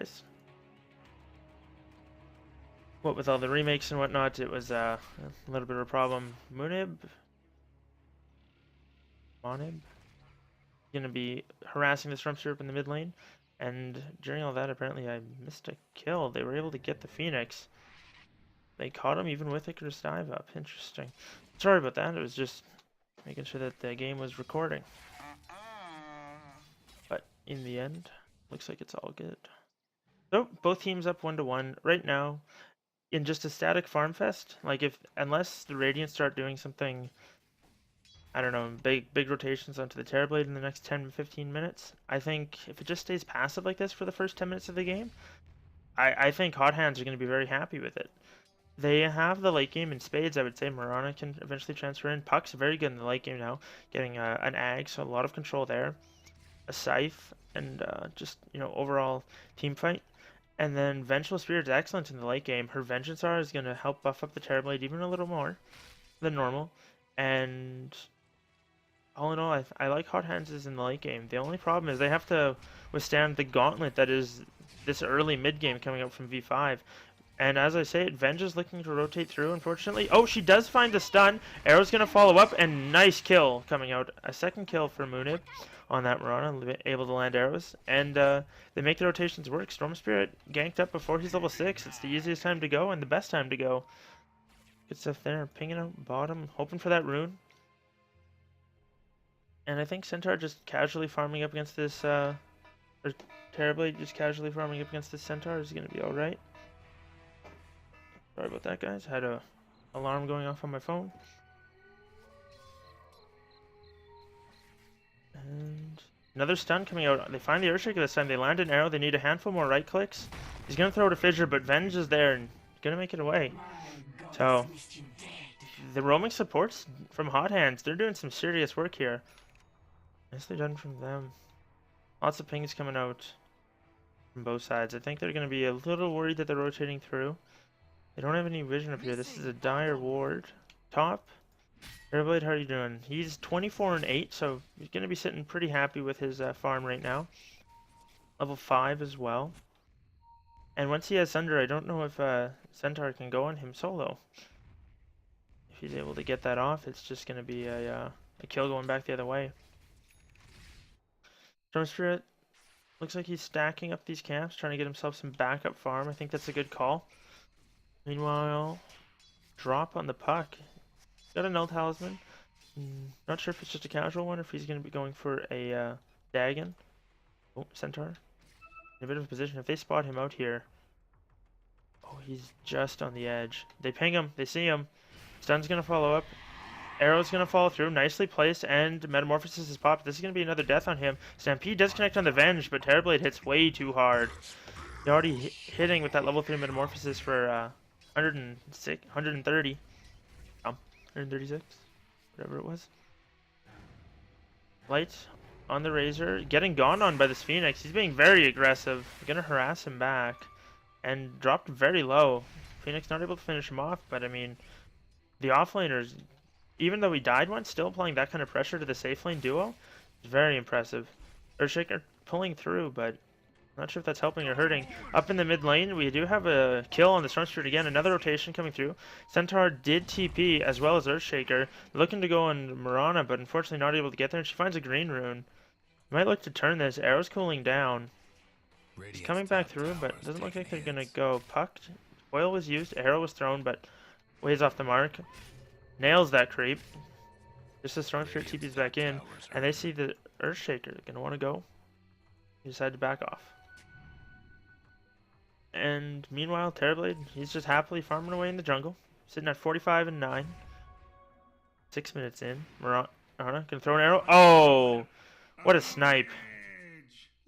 guys. What with all the remakes and whatnot, it was a little bit of a problem. Monib gonna be harassing the Storm Syrup in the mid lane, and during all that, apparently I missed a kill. They were able to get the Phoenix. They caught him even with Icarus dive up. Interesting. Sorry about that. It was just making sure that the game was recording. But in the end, looks like it's all good. So both teams up 1-1 right now. In just a static farm fest, like unless the Radiant start doing something, I don't know, big rotations onto the Terrorblade in the next 10-15 minutes, I think if it just stays passive like this for the first 10 minutes of the game, I think Hot Hands are going to be very happy with it. They have the late game in spades. I would say Mirana can eventually transfer in. Puck's very good in the late game now, getting an Ag, so a lot of control there, a Scythe, and just overall team fight. And then Vengeful Spirit is excellent in the late game. Her Vengeance R is going to help buff up the Terrorblade even a little more than normal. And all in all, I like Hot Hands in the late game. The only problem is they have to withstand the gauntlet that is this early mid game coming up from V5. And as I say, Venge is looking to rotate through, unfortunately. Oh, she does find the stun. Arrow's going to follow up, and nice kill coming out. A second kill for Munib on that Mirana, able to land arrows. And they make the rotations work. Storm Spirit ganked up before he's level 6. It's the easiest time to go and the best time to go. Good stuff there. Pinging out bottom, hoping for that rune. And I think Centaur just casually farming up against this, or Terrorblade just casually farming up against this Centaur is going to be alright. Sorry about that, guys. Had a alarm going off on my phone. And another stun coming out. They find the Earthshaker this time. They land an arrow. They need a handful more right clicks. He's going to throw it a fissure, but Venge is there and going to make it away. So, the roaming supports from Hot Hands, they're doing some serious work here. Nicely done from them. Lots of pings coming out from both sides. I think they're going to be a little worried that they're rotating through. They don't have any vision up here. This is a dire ward. Top. Terrorblade, how are you doing? He's 24-8, so he's going to be sitting pretty happy with his farm right now. Level 5 as well. And once he has Sunder, I don't know if Centaur can go on him solo. If he's able to get that off, it's just going to be a kill going back the other way. Storm Spirit looks like he's stacking up these camps, trying to get himself some backup farm. I think that's a good call. Meanwhile, drop on the puck. Got a null talisman. Not sure if it's just a casual one or if he's going to be going for a Dagon. Oh, Centaur. In a bit of a position. If they spot him out here. Oh, he's just on the edge. They ping him. They see him. Stun's going to follow up. Arrow's going to follow through. Nicely placed. And Metamorphosis is popped. This is going to be another death on him. Stampede does connect on the Venge, but Terrorblade hits way too hard. They're already hitting with that level 3 Metamorphosis for 106, 130, 136, whatever it was. Light on the Razor, getting gone on by this Phoenix. He's being very aggressive. Gonna harass him back, and dropped very low. Phoenix not able to finish him off, but I mean, the offlaners, even though he died once, still applying that kind of pressure to the safe lane duo is very impressive. Earthshaker pulling through, but not sure if that's helping or hurting. Up in the mid lane, we do have a kill on the Storm Spirit again. Another rotation coming through. Centaur did TP as well as Earthshaker. Looking to go on Mirana, but unfortunately not able to get there. And she finds a green rune. Might look to turn this. Arrow's cooling down. He's coming back through, but it doesn't look like they're going to go. Pucked. Oil was used. Arrow was thrown, but ways off the mark. Nails that creep. Just as Storm Spirit TP's back in. And they see the Earthshaker. They're going to want to go. He decided to back off. And meanwhile, Terrorblade, he's just happily farming away in the jungle. Sitting at 45-9. 6 minutes in. Mirana gonna throw an arrow. Oh! What a snipe.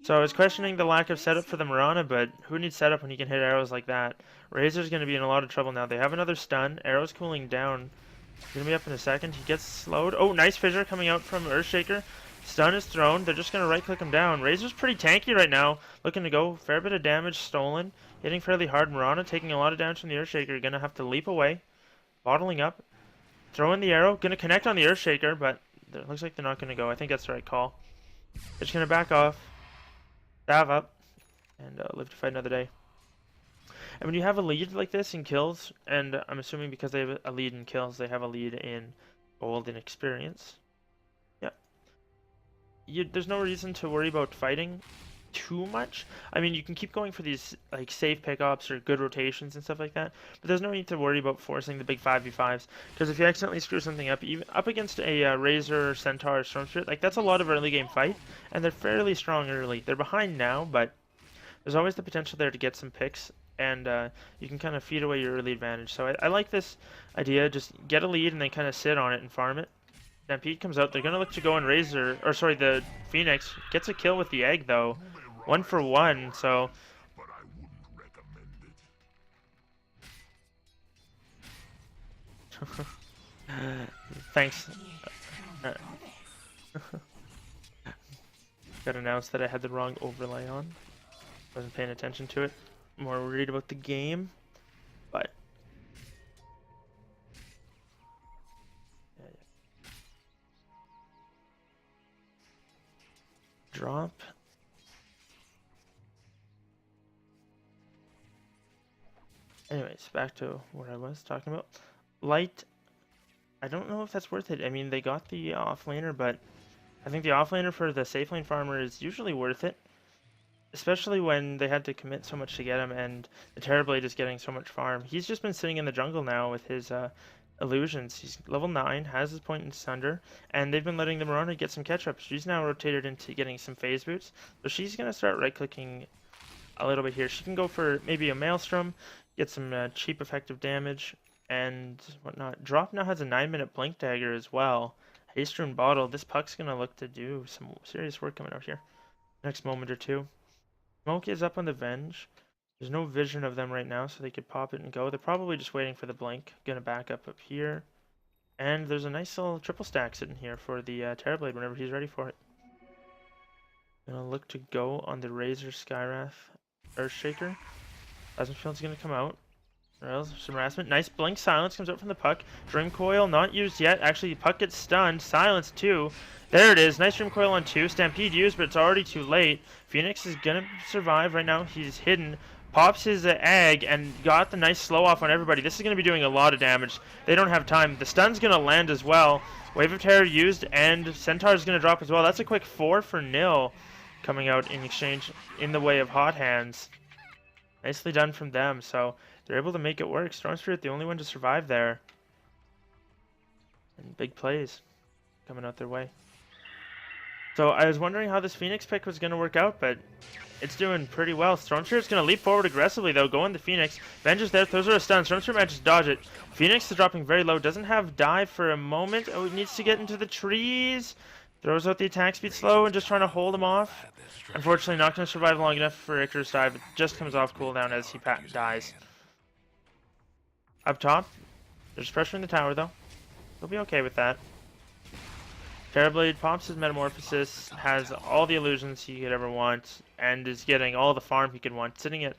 So I was questioning the lack of setup for the Mirana, but who needs setup when he can hit arrows like that? Razor's gonna be in a lot of trouble now. They have another stun. Arrow's cooling down. He's gonna be up in a second. He gets slowed. Oh, nice fissure coming out from Earthshaker. Stun is thrown. They're just going to right-click him down. Razor's pretty tanky right now. Looking to go. Fair bit of damage stolen. Hitting fairly hard. Mirana taking a lot of damage from the Earthshaker. Going to have to leap away. Bottling up. Throwing the arrow. Going to connect on the Earthshaker, but it looks like they're not going to go. I think that's the right call. They're just going to back off. Stab up. and live to fight another day. And when you have a lead like this in kills, and I'm assuming because they have a lead in kills, they have a lead in gold and experience. Yeah, there's no reason to worry about fighting too much. I mean, you can keep going for these like safe pickups or good rotations and stuff like that, but there's no need to worry about forcing the big 5v5s, because if you accidentally screw something up, even up against a Razor, Centaur, or Stormspirit, like that's a lot of early game fight, and they're fairly strong early. They're behind now, but there's always the potential there to get some picks, and you can kind of feed away your early advantage. So I like this idea, just get a lead and then kind of sit on it and farm it. Stampede comes out, they're going to look to go and Razor, or sorry, the Phoenix gets a kill with the egg though. 1 for 1, so... Thanks. Got announced that I had the wrong overlay on. Wasn't paying attention to it. More worried about the game, but... Drop. Anyways, back to what I was talking about. Light, I don't know if that's worth it. I mean, they got the offlaner, but I think the offlaner for the safe lane farmer is usually worth it. Especially when they had to commit so much to get him, and the Terrorblade is getting so much farm. He's just been sitting in the jungle now with his illusions. He's level 9, has his point in Sunder, and they've been letting the Mirana get some catch-up. She's now rotated into getting some phase boots, so she's going to start right-clicking a little bit here. She can go for maybe a Maelstrom, get some cheap effective damage, and whatnot. Drop now has a 9-minute Blink Dagger as well. Haste Rune Bottle. This puck's going to look to do some serious work coming out here. Next moment or two. Smoke is up on the Venge. There's no vision of them right now, so they could pop it and go. They're probably just waiting for the blink. Gonna back up here. And there's a nice little triple stack sitting here for the Terrorblade whenever he's ready for it. Gonna look to go on the Razor Skywrath Earthshaker. Plasmafield's gonna come out. Some harassment. Nice blink. Silence comes out from the puck. Dream Coil not used yet. Actually, the puck gets stunned. Silence too. There it is. Nice Dream Coil on 2. Stampede used, but it's already too late. Phoenix is gonna survive right now. He's hidden. Pops his egg and got the nice slow off on everybody. This is gonna be doing a lot of damage. They don't have time. The stun's gonna land as well. Wave of Terror used, and Centaur's gonna drop as well. That's a quick 4-0 coming out in exchange in the way of hot hands. Nicely done from them. So they're able to make it work. Storm Spirit, the only one to survive there. And big plays coming out their way. So I was wondering how this Phoenix pick was going to work out, but it's doing pretty well. Storm Spirit's going to leap forward aggressively, though, going to Phoenix. Venge is there, throws her a stun. Storm Spirit manages to dodge it. Phoenix is dropping very low, doesn't have dive for a moment. Oh, he needs to get into the trees. Throws out the attack speed slow and just trying to hold him off. Unfortunately, not going to survive long enough for Icarus dive. It just comes off cooldown as he dies. Up top, there's pressure in the tower, though. He'll be okay with that. Terrorblade pops his Metamorphosis, has all the illusions he could ever want, and is getting all the farm he could want, sitting at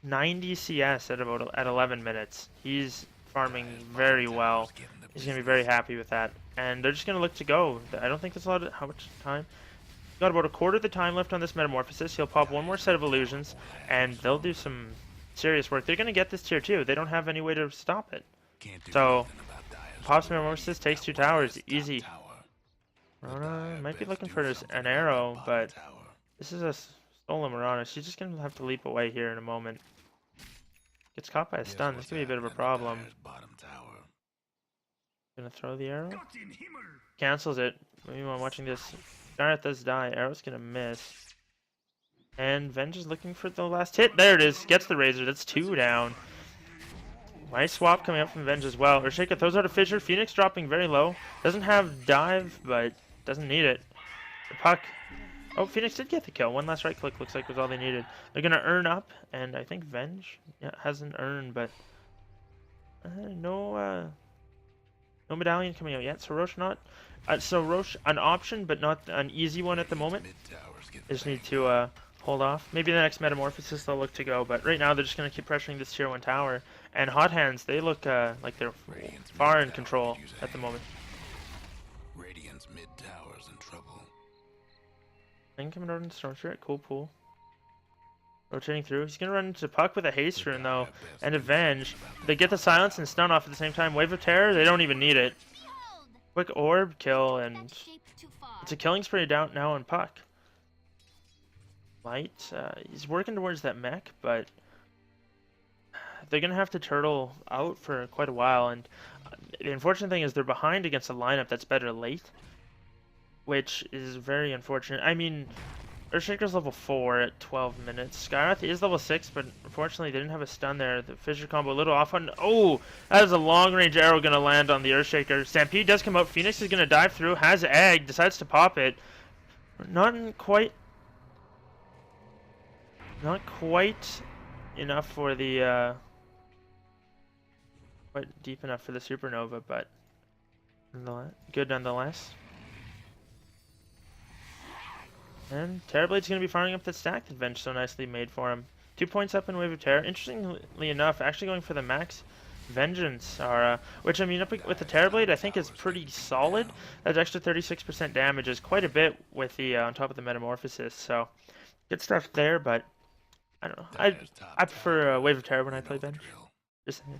90 CS at about 11 minutes. He's farming very well. He's going to be very happy with that. And they're just going to look to go. I don't think there's a lot of... How much time? Got about a quarter of the time left on this Metamorphosis. He'll pop one more set of illusions, and they'll do some serious work. They're going to get this tier 2. They don't have any way to stop it. So, pops Metamorphosis, takes 2 towers. Easy. Mirana might be looking for an arrow, but this is a stolen Mirana. She's just going to have to leap away here in a moment. Gets caught by a stun. This could be a bit of a problem. Gonna throw the arrow. Cancels it. Maybe while watching this, Gareth does die. Arrow's gonna miss. And Venge is looking for the last hit. There it is. Gets the Razor. That's 2 down. Nice swap coming up from Venge as well. Earthshaker throws out a Fissure. Phoenix dropping very low. Doesn't have dive, but doesn't need it. The puck. Oh, Phoenix did get the kill. One last right click looks like was all they needed. They're gonna earn up, and I think Venge hasn't earned, but no medallion coming out yet. So Roche not. So Roche an option, but not an easy one at the moment. They just need to hold off. Maybe the next Metamorphosis they'll look to go, but right now they're just gonna keep pressuring this tier 1 tower. And Hot Hands, they look like they're far in control at the moment. Radiant's mid tower's in trouble. Thing coming out in Storm Spirit, cool pool. Rotating through. He's gonna run into Puck with a haste rune though, and Avenge. They get the silence and stun off at the same time. Wave of Terror, they don't even need it. Quick orb kill, and it's a killing spree down now on Puck. Light, he's working towards that mech, but they're gonna have to turtle out for quite a while. And the unfortunate thing is they're behind against a lineup that's better late, which is very unfortunate. I mean, Earthshaker's level 4 at 12 minutes. Skyrath is level 6, but unfortunately they didn't have a stun there. The Fissure combo a little off on... Oh! That is a long-range arrow going to land on the Earthshaker. Stampede does come out. Phoenix is going to dive through. Has Egg. Decides to pop it. Not quite enough for the... quite deep enough for the Supernova, but... good nonetheless. And Terrorblade's going to be firing up that stack that Venge so nicely made for him. 2 points up in Wave of Terror. Interestingly enough, actually going for the max Vengeance, which I mean, up with the Terrorblade, I think is pretty solid. That extra 36% damage is quite a bit with the on top of the Metamorphosis. So good stuff there, but I don't know. I prefer Wave of Terror when I play Venge. Just saying.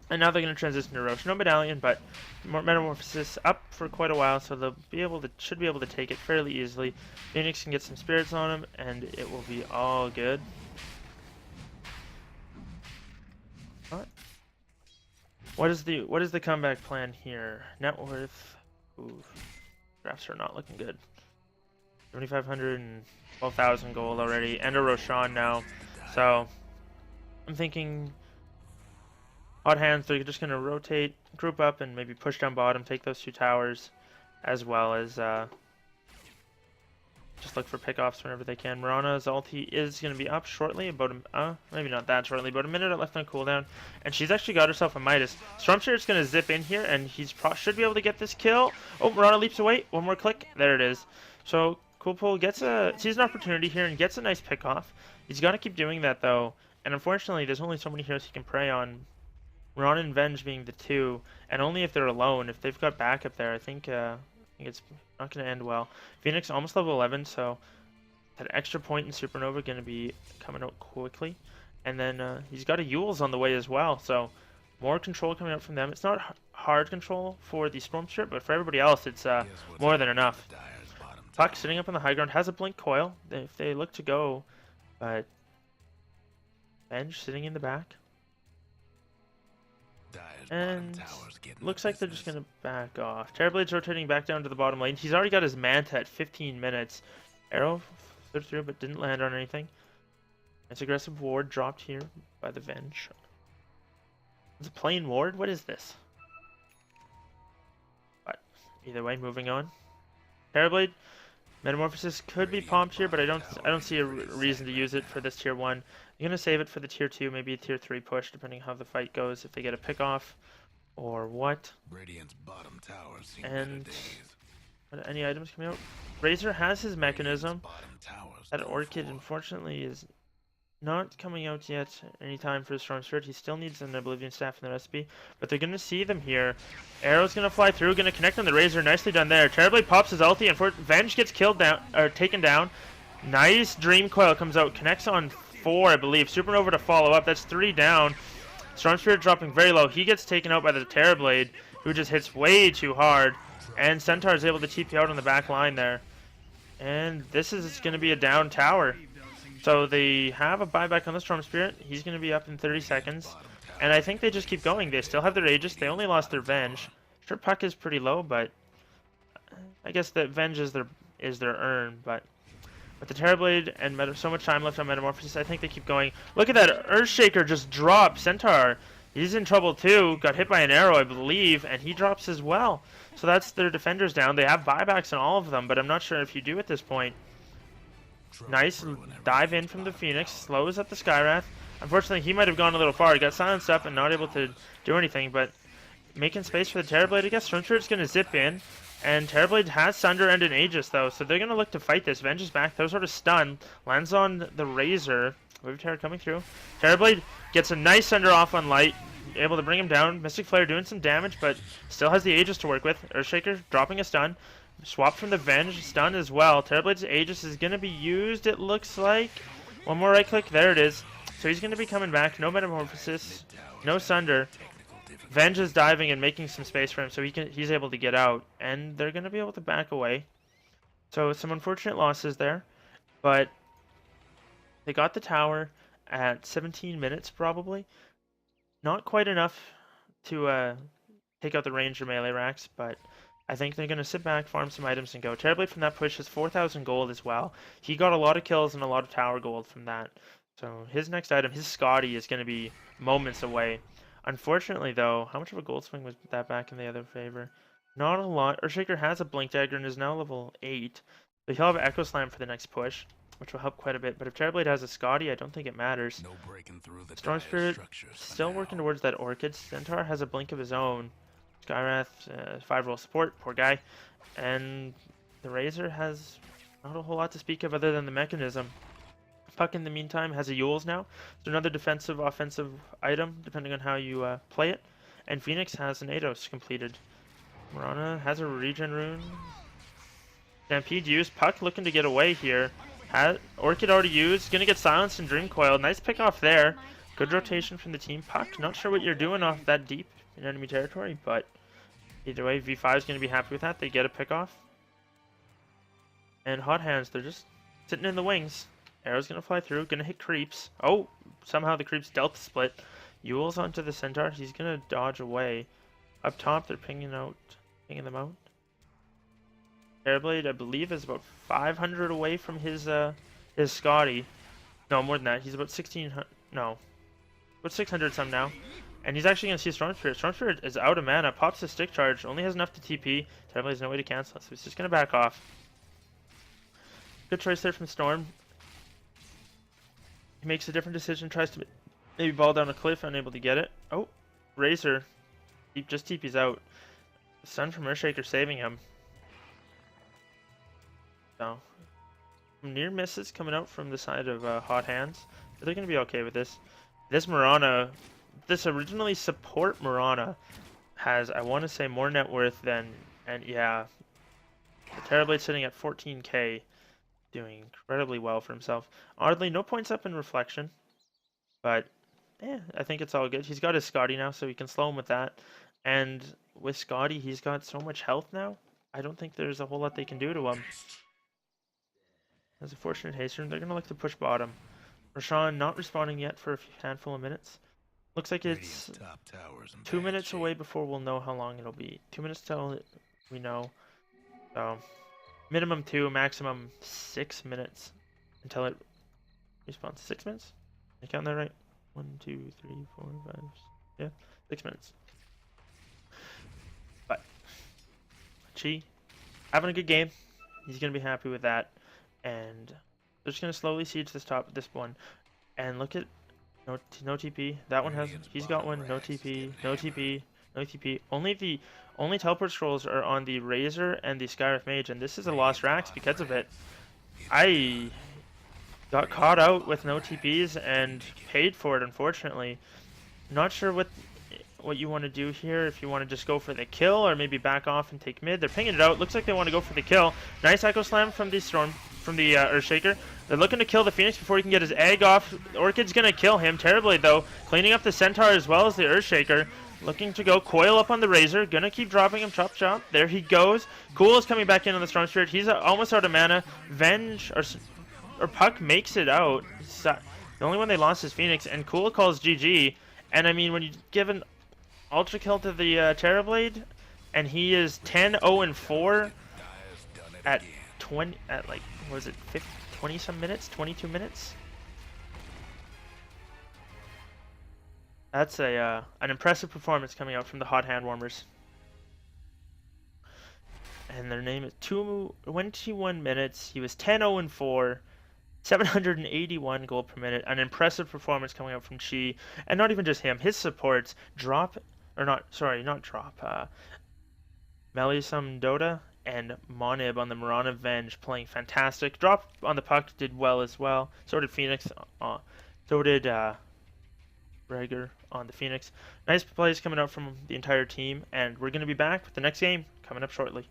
And now they're going to transition to Roche. No Medallion, but Metamorphosis up for quite a while, so they'll be able to, should be able to take it fairly easily. Phoenix can get some spirits on him, and it will be all good. What is the comeback plan here? Net worth. Ooh, drafts are not looking good. 7,500 and 12,000 gold already, and a Roshan now. So I'm thinking. Hot hands, they're just going to rotate, group up, and maybe push down bottom, take those 2 towers, as well as just look for pickoffs whenever they can. Mirana's ulti is going to be up shortly, about maybe not that shortly, but a minute left on cooldown, and she's actually got herself a Midas. Stormshare's going to zip in here, and he should be able to get this kill. Oh, Mirana leaps away. One more click. There it is. So Coolpool sees an opportunity here and gets a nice pickoff. He's got to keep doing that, though, and unfortunately, there's only so many heroes he can prey on. Ron and Venge being the 2, and only if they're alone. If they've got backup there, I think it's not going to end well. Phoenix almost level 11, so that extra point in Supernova going to be coming out quickly. And then he's got a Yule's on the way as well, so more control coming out from them. It's not hard control for the Storm Strip, but for everybody else, it's more than enough. Puck sitting up on the high ground has a Blink Coil if they look to go, but Venge sitting in the back. And looks like they're just going to back off. Terrorblade's rotating back down to the bottom lane. He's already got his Manta at 15 minutes. Arrow slipped through but didn't land on anything. Nice aggressive ward dropped here by the Venge. It's a plain ward? What is this? But either way, moving on. Terrorblade, Metamorphosis could be pumped here, but I don't see a reason to use it for this tier 1. I'm going to save it for the tier 2, maybe a tier 3 push, depending how the fight goes, if they get a pick off or what. And any items coming out? Razor has his mechanism. That Orchid, unfortunately, is not coming out yet anytime for the Storm Spirit. He still needs an Oblivion Staff in the recipe, but they're going to see them here. Arrow's going to fly through, going to connect on the Razor. Nicely done there. Terrorblade pops his ulti, and Venge gets killed down, or taken down. Nice Dream Coil comes out, connects on 4, I believe. Supernova to follow up. That's 3 down. Storm Spirit dropping very low. He gets taken out by the Terrorblade, who just hits way too hard. And Centaur is able to TP out on the back line there. And this is going to be a down tower. So they have a buyback on the Storm Spirit. He's going to be up in 30 seconds. And I think they just keep going. They still have their Aegis. They only lost their Venge. Sure, Puck is pretty low, but I guess that Venge is their earn. But with the Terrorblade and so much time left on Metamorphosis, I think they keep going. Look at that. Earthshaker just dropped. Centaur, he's in trouble too. Got hit by an arrow, I believe, and he drops as well. So that's their defenders down. They have buybacks on all of them, but I'm not sure if you do at this point. Nice dive in from the Phoenix. Slows up the Skyrath. Unfortunately, he might have gone a little far. He got silenced up and not able to do anything, but making space for the Terrorblade, I guess. Storm Spirit's going to zip in. And Terrorblade has Sunder and an Aegis, though, so they're going to look to fight this. Venge is back. Those sort of stun. Lands on the Razor. Wave of Terror coming through. Terrorblade gets a nice Sunder off on Light. Able to bring him down. Mystic Flare doing some damage, but still has the Aegis to work with. Earthshaker dropping a stun. Swap from the Venge. Stun as well. Terrorblade's Aegis is going to be used, it looks like. One more right click. There it is. So he's going to be coming back. No Metamorphosis. No Sunder. Venge is diving and making some space for him, so he's able to get out. And they're going to be able to back away. So some unfortunate losses there. But they got the tower at 17 minutes probably. Not quite enough to take out the ranger melee racks, but I think they're going to sit back, farm some items, and go. Terribly from that push has 4,000 gold as well. He got a lot of kills and a lot of tower gold from that. So his next item, his Scotty, is going to be moments away. Unfortunately, though, how much of a gold swing was that back in the other favor? Not a lot. Earthshaker has a Blink Dagger and is now level 8. So he'll have Echo Slam for the next push, which will help quite a bit. But if Terrorblade has a Scotty, I don't think it matters. No breaking through the Storm Spirit still working towards that Orchid. Centaur has a Blink of his own. Skywrath, 5-roll support, poor guy. And the Razor has not a whole lot to speak of other than the mechanism. Puck, in the meantime, has a Yules now. So another defensive, offensive item, depending on how you play it. And Phoenix has an Ados completed. Marana has a regen rune. Stampede used. Puck looking to get away here. Orchid already used. Gonna get silenced and Dream Coil. Nice pick off there. Good rotation from the team. Puck, not sure what you're doing off that deep in enemy territory, but either way, V5 is going to be happy with that. They get a pick off. And Hot Hands, they're just sitting in the wings. Arrow's going to fly through, going to hit creeps. Oh, somehow the creeps Delta split. Yule's onto the Centaur. He's going to dodge away. Up top, they're pinging them out. Airblade, I believe, is about 500 away from his Scotty. No, more than that. He's about 1600. No, about 600 some now. And he's actually going to see Storm Spirit. Storm Spirit is out of mana. Pops a stick charge. Only has enough to TP. Airblade has no way to cancel it, so he's just going to back off. Good choice there from Storm. He makes a different decision. Tries to maybe ball down a cliff. Unable to get it. Oh, Razor. He just TP's out. Sun from Earthshaker saving him. So, some near misses coming out from the side of Hot Hands. But they're going to be okay with this. This Marana, this originally support Marana, has, I want to say, more net worth than, and yeah, the Terrorblade sitting at 14k, doing incredibly well for himself. Oddly, no points up in Reflection, but I think it's all good. He's got his Scotty now, so he can slow him with that. And with Scotty, he's got so much health now, I don't think there's a whole lot they can do to him. As a fortunate hasten, they're going to look to push bottom. Rashawn not responding yet for a handful of minutes. Looks like it's 2 minutes away before we'll know how long it'll be. 2 minutes till we know. So, minimum 2, maximum 6 minutes until it respawns. 6 minutes? I count that right? 1, 2, 3, 4, 5, yeah, 6 minutes. But, Chi, having a good game. He's going to be happy with that. And they're just going to slowly siege this this one. And look at no TP. That one has, he's got one. No TP, no TP, no TP. Only teleport scrolls are on the Razor and the Skywrath Mage, and this is a lost racks because of it. I got caught out with no TPs and paid for it, unfortunately. Not sure what you want to do here, if you want to just go for the kill or maybe back off and take mid. They're pinging it out. Looks like they want to go for the kill. Nice Echo Slam from the Earthshaker. They're looking to kill the Phoenix before he can get his egg off. Orchid's going to kill him terribly, though. Cleaning up the Centaur as well as the Earthshaker. Looking to go coil up on the Razor. Gonna keep dropping him. Chop, chop. There he goes. Cool is coming back in on the Storm Spirit. He's almost out of mana. Venge or Puck makes it out. The only one they lost is Phoenix, and Cool calls GG. And I mean, when you give an Ultra Kill to the Terrorblade, and he is 10-0-4 at 20, at like, what was it, 20 some minutes, 22 minutes? That's an impressive performance coming out from the Hot Hand Warmers. And their name is 21 minutes. He was 10-0-4, 781 gold per minute. An impressive performance coming out from Chi. And not even just him, his supports drop, or not, sorry, not drop. Melisum Dota and Monib on the Marana Venge playing fantastic. Drop on the Puck did well as well. So did Phoenix. So did Rager on the Phoenix. Nice plays coming out from the entire team, and we're going to be back with the next game coming up shortly.